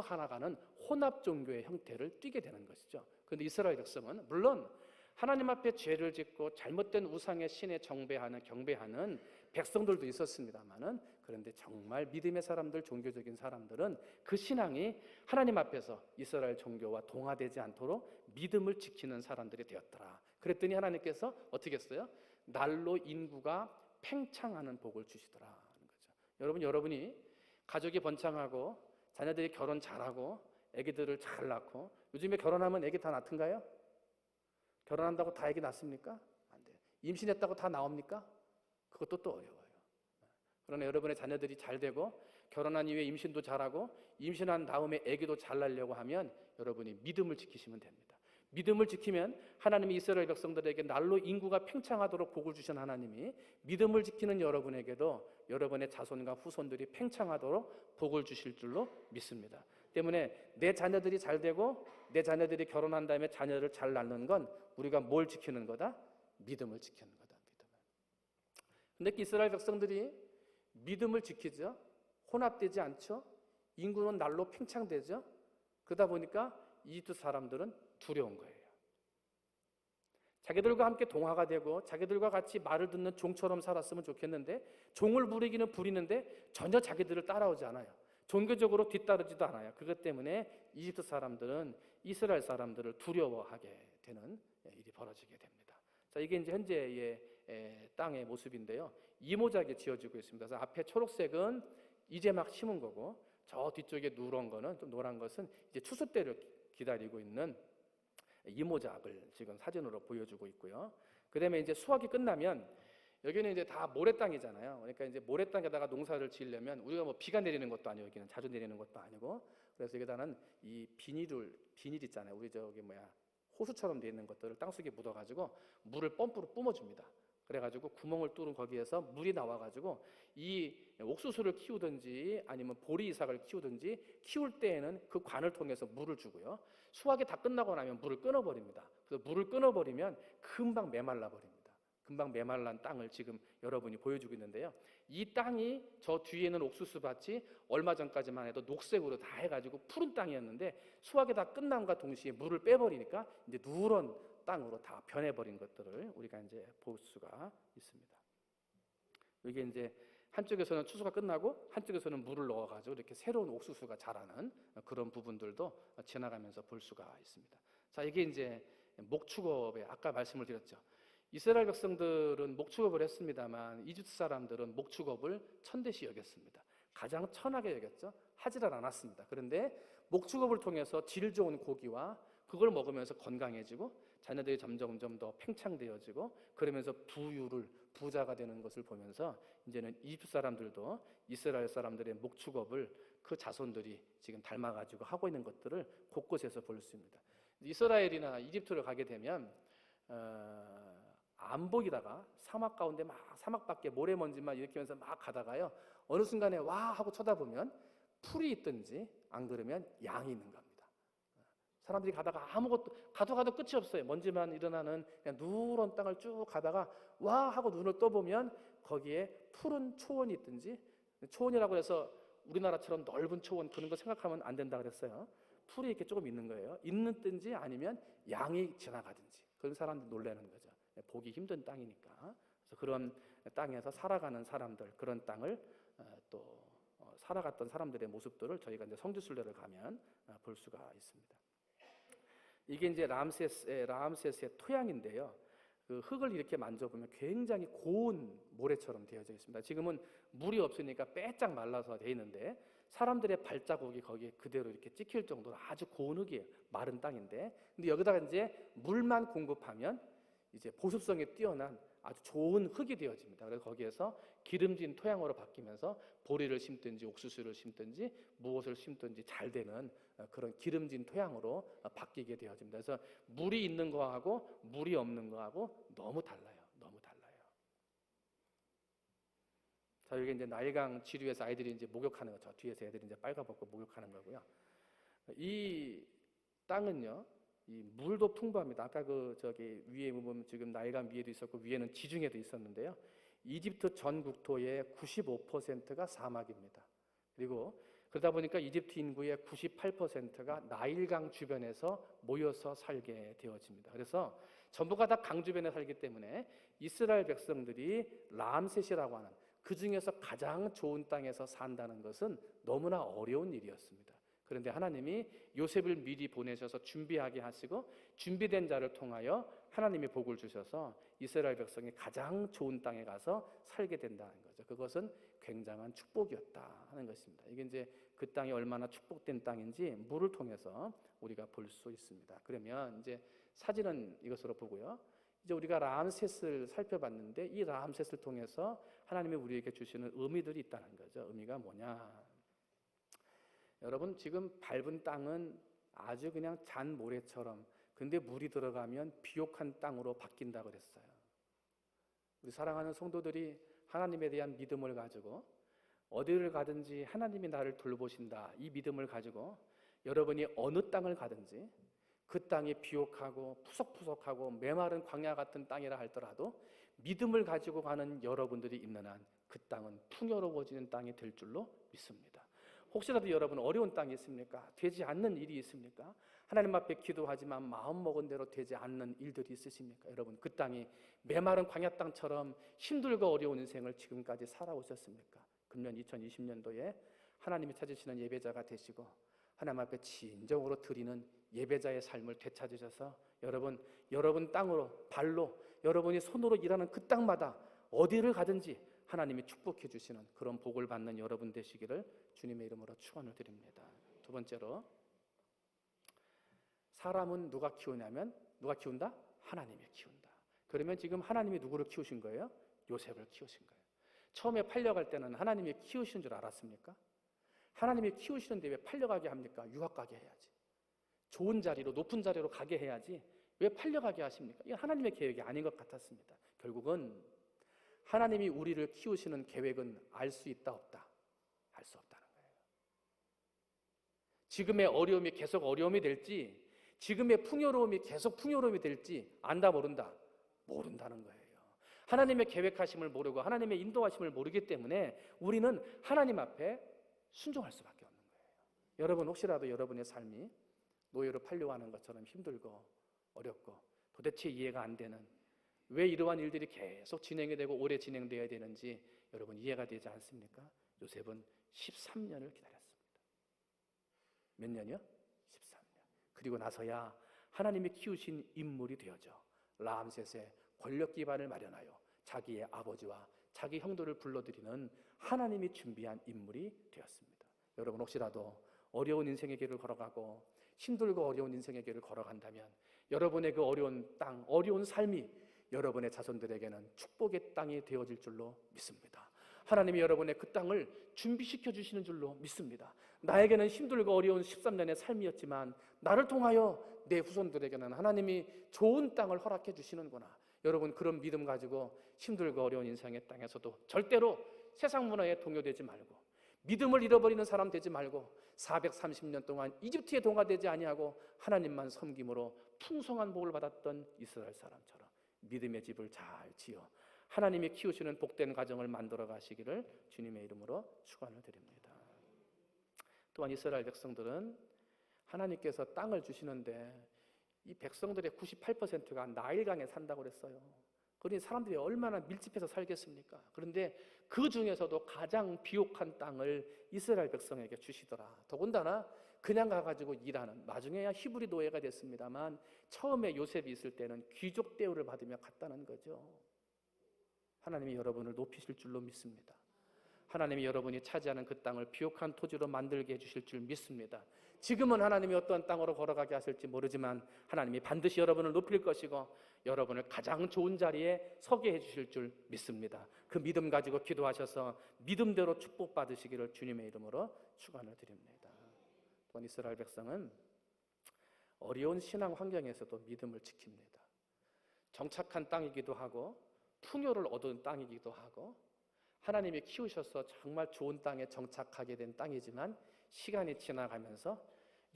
하나가는 혼합 종교의 형태를 띠게 되는 것이죠. 그런데 이스라엘 백성은 물론 하나님 앞에 죄를 짓고 잘못된 우상의 신에 경배하는 백성들도 있었습니다만은, 그런데 정말 믿음의 사람들, 종교적인 사람들은 그 신앙이 하나님 앞에서 이스라엘 종교와 동화되지 않도록 믿음을 지키는 사람들이 되었더라. 그랬더니 하나님께서 어떻게 했어요? 날로 인구가 팽창하는 복을 주시더라 하는 거죠. 여러분이 가족이 번창하고 자녀들이 결혼 잘하고 아기들을 잘 낳고, 요즘에 결혼하면 아기 다 낳던가요? 결혼한다고 다 아기 낳습니까? 안 돼요. 임신했다고 다 나옵니까? 그것도 또 어려워요. 그러나 여러분의 자녀들이 잘 되고 결혼한 이후에 임신도 잘하고 임신한 다음에 아기도 잘 낳으려고 하면 여러분이 믿음을 지키시면 됩니다. 믿음을 지키면 하나님이 이스라엘 백성들에게 날로 인구가 팽창하도록 복을 주신 하나님이 믿음을 지키는 여러분에게도 여러분의 자손과 후손들이 팽창하도록 복을 주실 줄로 믿습니다. 때문에 내 자녀들이 잘 되고 내 자녀들이 결혼한 다음에 자녀를 잘 낳는 건 우리가 뭘 지키는 거다? 믿음을 지키는 거다. 근데 이스라엘 백성들이 믿음을 지키죠. 혼합되지 않죠. 인구는 날로 팽창되죠. 그러다 보니까 이집트 사람들은 두려운 거예요. 자기들과 함께 동화가 되고 자기들과 같이 말을 듣는 종처럼 살았으면 좋겠는데 종을 부리는데 전혀 자기들을 따라오지 않아요. 종교적으로 뒤따르지도 않아요. 그것 때문에 이집트 사람들은 이스라엘 사람들을 두려워하게 되는 일이 벌어지게 됩니다. 자, 이게 이제 현재의 땅의 모습인데요. 이모작이 지어지고 있습니다. 그래서 앞에 초록색은 이제 막 심은 거고, 저 뒤쪽에 누런 거는, 좀 노란 것은 이제 추수 때를 기다리고 있는 이모작을 지금 사진으로 보여주고 있고요. 그다음에 이제 수확이 끝나면 여기는 이제 다 모래땅이잖아요. 그러니까 이제 모래땅에다가 농사를 지으려면 우리가 뭐 비가 내리는 것도 아니고 여기는 자주 내리는 것도 아니고, 그래서 여기다는 이 비닐 있잖아요. 우리 호수처럼 되어 있는 것들을 땅속에 묻어가지고 물을 펌프로 뿜어줍니다. 그래가지고 구멍을 뚫은 거기에서 물이 나와가지고 이 옥수수를 키우든지 아니면 보리이삭을 키우든지 키울 때에는 그 관을 통해서 물을 주고요. 수확이 다 끝나고 나면 물을 끊어버립니다. 그래서 물을 끊어버리면 금방 메말라 버립니다. 금방 메말란 땅을 지금 여러분이 보여주고 있는데요. 이 땅이 저 뒤에 있는 옥수수 밭이 얼마 전까지만 해도 녹색으로 다 해가지고 푸른 땅이었는데 수확이 다 끝남과 동시에 물을 빼버리니까 이제 누런 땅으로 다 변해버린 것들을 우리가 이제 볼 수가 있습니다. 이게 이제 한쪽에서는 추수가 끝나고 한쪽에서는 물을 넣어가지고 이렇게 새로운 옥수수가 자라는 그런 부분들도 지나가면서 볼 수가 있습니다. 자, 이게 이제 목축업에 아까 말씀을 드렸죠. 이스라엘 백성들은 목축업을 했습니다만 이집트 사람들은 목축업을 천대시 여겼습니다. 가장 천하게 여겼죠. 하지를 않았습니다. 그런데 목축업을 통해서 질 좋은 고기와 그걸 먹으면서 건강해지고 자녀들이 점점 더 팽창되어지고 그러면서 부자가 되는 것을 보면서 이제는 이집트 사람들도 이스라엘 사람들의 목축업을 그 자손들이 지금 닮아가지고 하고 있는 것들을 곳곳에서 볼 수 있습니다. 이스라엘이나 이집트를 가게 되면 안 보이다가 사막 가운데 막 사막 밖에 모래먼지만 일으키면서 막 가다가요, 어느 순간에 와 하고 쳐다보면 풀이 있든지 안 그러면 양이 있는 겁니다. 사람들이 가다가 아무것도 가도 끝이 없어요. 먼지만 일어나는 그냥 누런 땅을 쭉 가다가 와 하고 눈을 떠보면 거기에 푸른 초원이 있든지, 초원이라고 해서 우리나라처럼 넓은 초원 그런 거 생각하면 안 된다 그랬어요. 풀이 이렇게 조금 있는 거예요. 있는든지 아니면 양이 지나가든지, 그런 사람들 놀라는 거죠. 보기 힘든 땅이니까. 그래서 그런 땅에서 살아가는 사람들, 그런 땅을 또 살아갔던 사람들의 모습들을 저희가 이제 성지순례를 가면 볼 수가 있습니다. 이게 이제 라암세스의 토양인데요. 그 흙을 이렇게 만져보면 굉장히 고운 모래처럼 되어져 있습니다. 지금은 물이 없으니까 빼짝 말라서 돼 있는데 사람들의 발자국이 거기에 그대로 이렇게 찍힐 정도로 아주 고운 흙이에요. 마른 땅인데, 근데 여기다가 이제 물만 공급하면 이제 보습성이 뛰어난 아주 좋은 흙이 되어집니다. 그래서 거기에서 기름진 토양으로 바뀌면서 보리를 심든지 옥수수를 심든지 무엇을 심든지 잘 되는 그런 기름진 토양으로 바뀌게 되어집니다. 그래서 물이 있는 거하고 물이 없는 거하고 너무 달라요. 너무 달라요. 자, 여기 이제 나일강 지류에서 아이들이 이제 목욕하는 거죠. 뒤에서 애들이 이제 빨가벗고 목욕하는 거고요. 이 땅은요, 이 물도 풍부합니다. 아까 그 저기 위에 보면 지금 나일강 위에도 있었고 위에는 지중해도 있었는데요. 이집트 전 국토의 95%가 사막입니다. 그리고 그러다 보니까 이집트 인구의 98%가 나일강 주변에서 모여서 살게 되어집니다. 그래서 전부가 다 강 주변에 살기 때문에 이스라엘 백성들이 라암셋이라고 하는 그 중에서 가장 좋은 땅에서 산다는 것은 너무나 어려운 일이었습니다. 그런데 하나님이 요셉을 미리 보내셔서 준비하게 하시고 준비된 자를 통하여 하나님이 복을 주셔서 이스라엘 백성이 가장 좋은 땅에 가서 살게 된다는 거죠. 그것은 굉장한 축복이었다 하는 것입니다. 이게 이제 그 땅이 얼마나 축복된 땅인지 물을 통해서 우리가 볼 수 있습니다. 그러면 이제 사진은 이것으로 보고요. 이제 우리가 라암셋을 살펴봤는데 이 라암셋을 통해서 하나님이 우리에게 주시는 의미들이 있다는 거죠. 의미가 뭐냐? 여러분, 지금 밟은 땅은 아주 그냥 잔 모래처럼, 근데 물이 들어가면 비옥한 땅으로 바뀐다고 그랬어요. 우리 사랑하는 성도들이 하나님에 대한 믿음을 가지고 어디를 가든지 하나님이 나를 돌보신다, 이 믿음을 가지고 여러분이 어느 땅을 가든지 그 땅이 비옥하고 푸석푸석하고 메마른 광야 같은 땅이라 할지라도 믿음을 가지고 가는 여러분들이 있는 한 그 땅은 풍요로워지는 땅이 될 줄로 믿습니다. 혹시라도 여러분 어려운 땅이 있습니까? 되지 않는 일이 있습니까? 하나님 앞에 기도하지만 마음먹은 대로 되지 않는 일들이 있으십니까? 여러분, 그 땅이 메마른 광야 땅처럼 힘들고 어려운 인생을 지금까지 살아오셨습니까? 금년 2020년도에 하나님이 찾으시는 예배자가 되시고 하나님 앞에 진정으로 드리는 예배자의 삶을 되찾으셔서 여러분 땅으로, 발로, 여러분이 손으로 일하는 그 땅마다 어디를 가든지 하나님이 축복해 주시는 그런 복을 받는 여러분 되시기를 주님의 이름으로 축원을 드립니다. 두 번째로, 사람은 누가 키우냐면 누가 키운다? 하나님이 키운다. 그러면 지금 하나님이 누구를 키우신 거예요? 요셉을 키우신 거예요. 처음에 팔려갈 때는 하나님이 키우시는 줄 알았습니까? 하나님이 키우시는데 왜 팔려가게 합니까? 유학 가게 해야지. 좋은 자리로, 높은 자리로 가게 해야지. 왜 팔려가게 하십니까? 이건 하나님의 계획이 아닌 것 같았습니다. 결국은 하나님이 우리를 키우시는 계획은 알 수 있다, 없다? 알 수 없다는 거예요. 지금의 어려움이 계속 어려움이 될지, 지금의 풍요로움이 계속 풍요로움이 될지 안다, 모른다? 모른다는 거예요. 하나님의 계획하심을 모르고 하나님의 인도하심을 모르기 때문에 우리는 하나님 앞에 순종할 수밖에 없는 거예요. 여러분, 혹시라도 여러분의 삶이 노예로 팔려가는 것처럼 힘들고 어렵고 도대체 이해가 안 되는, 왜 이러한 일들이 계속 진행이 되고 오래 진행되어야 되는지 여러분 이해가 되지 않습니까? 요셉은 13년을 기다렸습니다. 몇 년이요? 13년. 그리고 나서야 하나님이 키우신 인물이 되어져 라암셋의 권력 기반을 마련하여 자기의 아버지와 자기 형들을 불러들이는 하나님이 준비한 인물이 되었습니다. 여러분, 혹시라도 어려운 인생의 길을 걸어가고 힘들고 어려운 인생의 길을 걸어간다면 여러분의 그 어려운 땅, 어려운 삶이 여러분의 자손들에게는 축복의 땅이 되어질 줄로 믿습니다. 하나님이 여러분의 그 땅을 준비시켜 주시는 줄로 믿습니다. 나에게는 힘들고 어려운 13년의 삶이었지만 나를 통하여 내 후손들에게는 하나님이 좋은 땅을 허락해 주시는구나. 여러분, 그런 믿음 가지고 힘들고 어려운 인생의 땅에서도 절대로 세상 문화에 동요되지 말고, 믿음을 잃어버리는 사람 되지 말고 430년 동안 이집트에 동화되지 아니하고 하나님만 섬김으로 풍성한 복을 받았던 이스라엘 사람처럼 믿음의 집을 잘 지어 하나님이 키우시는 복된 가정을 만들어 가시기를 주님의 이름으로 축원을 드립니다. 또한 이스라엘 백성들은 하나님께서 땅을 주시는데 이 백성들의 98%가 나일강에 산다고 그랬어요. 그러니 사람들이 얼마나 밀집해서 살겠습니까? 그런데 그 중에서도 가장 비옥한 땅을 이스라엘 백성에게 주시더라. 더군다나 그냥 가가지고 일하는, 나중에야 히브리 노예가 됐습니다만 처음에 요셉이 있을 때는 귀족 대우를 받으며 갔다는 거죠. 하나님이 여러분을 높이실 줄로 믿습니다. 하나님이 여러분이 차지하는 그 땅을 비옥한 토지로 만들게 해주실 줄 믿습니다. 지금은 하나님이 어떤 땅으로 걸어가게 하실지 모르지만 하나님이 반드시 여러분을 높일 것이고 여러분을 가장 좋은 자리에 서게 해주실 줄 믿습니다. 그 믿음 가지고 기도하셔서 믿음대로 축복받으시기를 주님의 이름으로 축원을 드립니다. 또한 이스라엘 백성은 어려운 신앙 환경에서도 믿음을 지킵니다. 정착한 땅이기도 하고 풍요를 얻은 땅이기도 하고 하나님이 키우셔서 정말 좋은 땅에 정착하게 된 땅이지만 시간이 지나가면서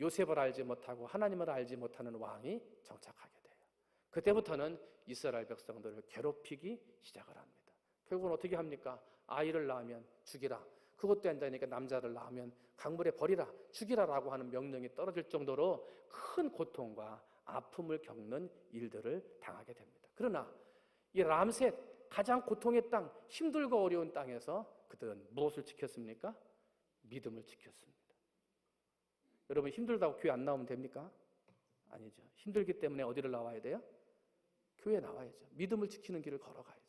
요셉을 알지 못하고 하나님을 알지 못하는 왕이 정착하게 돼요. 그때부터는 이스라엘 백성들을 괴롭히기 시작을 합니다. 결국은 어떻게 합니까? 아이를 낳으면 죽이라. 그것도 안 되니까 남자를 낳으면 강물에 버리라, 죽이라라고 하는 명령이 떨어질 정도로 큰 고통과 아픔을 겪는 일들을 당하게 됩니다. 그러나 이 람셋, 가장 고통의 땅, 힘들고 어려운 땅에서 그들은 무엇을 지켰습니까? 믿음을 지켰습니다. 여러분 힘들다고 교회 안 나오면 됩니까? 아니죠. 힘들기 때문에 어디를 나와야 돼요? 교회에 나와야죠. 믿음을 지키는 길을 걸어가야죠.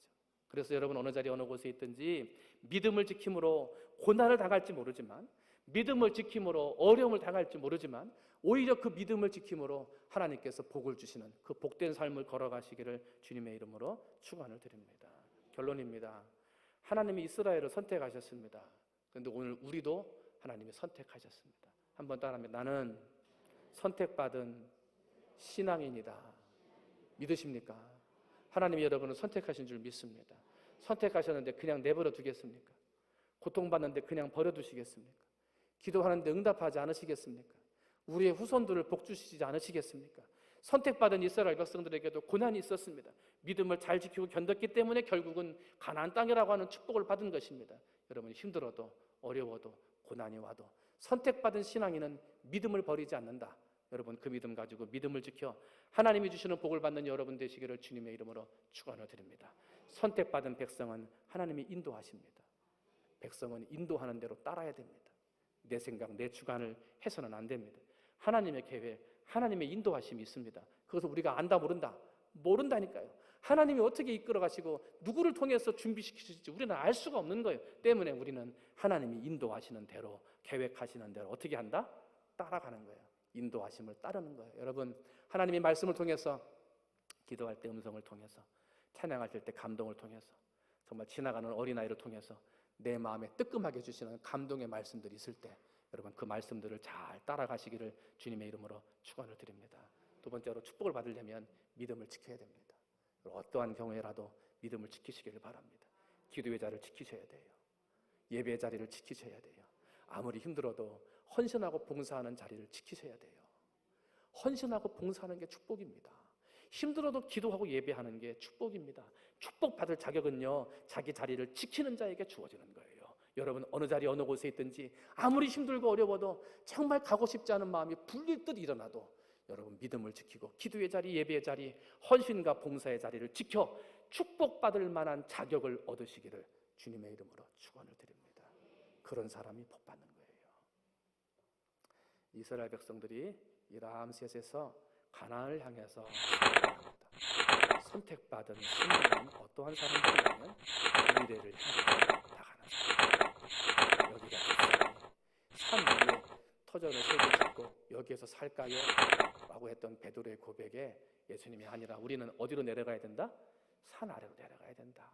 그래서 여러분 어느 자리 어느 곳에 있든지 믿음을 지킴으로 고난을 당할지 모르지만, 믿음을 지킴으로 어려움을 당할지 모르지만 오히려 그 믿음을 지킴으로 하나님께서 복을 주시는 그 복된 삶을 걸어가시기를 주님의 이름으로 축원을 드립니다. 결론입니다. 하나님이 이스라엘을 선택하셨습니다. 그런데 오늘 우리도 하나님이 선택하셨습니다. 한번 따라합니다. 나는 선택받은 신앙인이다. 믿으십니까? 하나님이 여러분을 선택하신 줄 믿습니다. 선택하셨는데 그냥 내버려 두겠습니까? 고통받는데 그냥 버려두시겠습니까? 기도하는데 응답하지 않으시겠습니까? 우리의 후손들을 복주시지 않으시겠습니까? 선택받은 이스라엘 백성들에게도 고난이 있었습니다. 믿음을 잘 지키고 견뎠기 때문에 결국은 가나안 땅이라고 하는 축복을 받은 것입니다. 여러분 힘들어도 어려워도 고난이 와도 선택받은 신앙인은 믿음을 버리지 않는다. 여러분 그 믿음 가지고 믿음을 지켜 하나님이 주시는 복을 받는 여러분 되시기를 주님의 이름으로 축원을 드립니다. 선택받은 백성은 하나님이 인도하십니다. 백성은 인도하는 대로 따라야 됩니다. 내 생각, 내 주관을 해서는 안 됩니다. 하나님의 계획, 하나님의 인도하심이 있습니다. 그것을 우리가 안다 모른다니까요. 하나님이 어떻게 이끌어 가시고 누구를 통해서 준비시키실지 우리는 알 수가 없는 거예요. 때문에 우리는 하나님이 인도하시는 대로, 계획하시는 대로 어떻게 한다? 따라가는 거예요. 인도하심을 따르는 거예요. 여러분 하나님의 말씀을 통해서, 기도할 때 음성을 통해서, 찬양하실 때 감동을 통해서, 정말 지나가는 어린아이를 통해서 내 마음에 뜨끔하게 주시는 감동의 말씀들이 있을 때 여러분 그 말씀들을 잘 따라가시기를 주님의 이름으로 축원을 드립니다. 두 번째로 축복을 받으려면 믿음을 지켜야 됩니다. 어떠한 경우에라도 믿음을 지키시기를 바랍니다. 기도의 자리를 지키셔야 돼요. 예배의 자리를 지키셔야 돼요. 아무리 힘들어도 헌신하고 봉사하는 자리를 지키셔야 돼요. 헌신하고 봉사하는 게 축복입니다. 힘들어도 기도하고 예배하는 게 축복입니다. 축복받을 자격은요, 자기 자리를 지키는 자에게 주어지는 거예요. 여러분 어느 자리 어느 곳에 있든지 아무리 힘들고 어려워도 정말 가고 싶지 않은 마음이 불릴 듯 일어나도 여러분 믿음을 지키고 기도의 자리, 예배의 자리, 헌신과 봉사의 자리를 지켜 축복받을 만한 자격을 얻으시기를 주님의 이름으로 축원을 드립니다. 그런 사람이 복받는 거예요. 이스라엘 백성들이 이 람셋에서 가나안을 향해서 선택받은 신앙은 어떠한 사람들이냐면 미래를 향해 나가는 사람. 여기가 산 위에 터전을 세게 짓고 여기에서 살까요? 라고 했던 베드로의 고백에 예수님이 아니라 우리는 어디로 내려가야 된다? 산 아래로 내려가야 된다.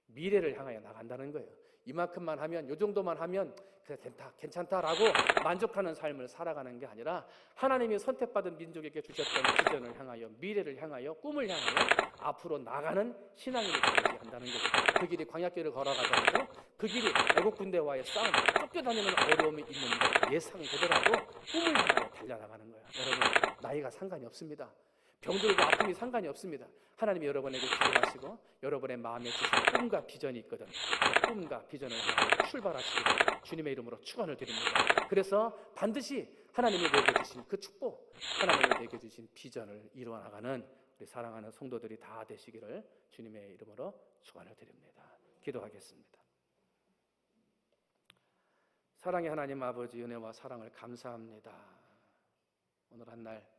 미래를 향하여 나간다는 거예요. 이만큼만 하면, 이 정도만 하면 그래 된다, 괜찮다라고 만족하는 삶을 살아가는 게 아니라 하나님이 선택받은 민족에게 주셨던 비전을 향하여, 미래를 향하여, 꿈을 향하여 앞으로 나가는 신앙인이 되어야 한다는 거죠. 그 길이 광야길을 걸어가더라도 그 길이 애국 군대와의 싸움, 쫓겨다니는 어려움이 있는 예상되더라도 꿈을 향하여 달려나가는 거예요. 여러분 나이가 상관이 없습니다. 병들고 아픔이 상관이 없습니다. 하나님이 여러분에게 기도하시고 여러분의 마음에 주신 꿈과 비전이 있거든. 그 꿈과 비전을 출발하시기를 주님의 이름으로 축원을 드립니다. 그래서 반드시 하나님이 내게 주신 그 축복, 하나님이 내게 주신 비전을 이루어나가는 우리 사랑하는 성도들이 다 되시기를 주님의 이름으로 축원을 드립니다. 기도하겠습니다. 사랑의 하나님 아버지 은혜와 사랑을 감사합니다. 오늘 한 날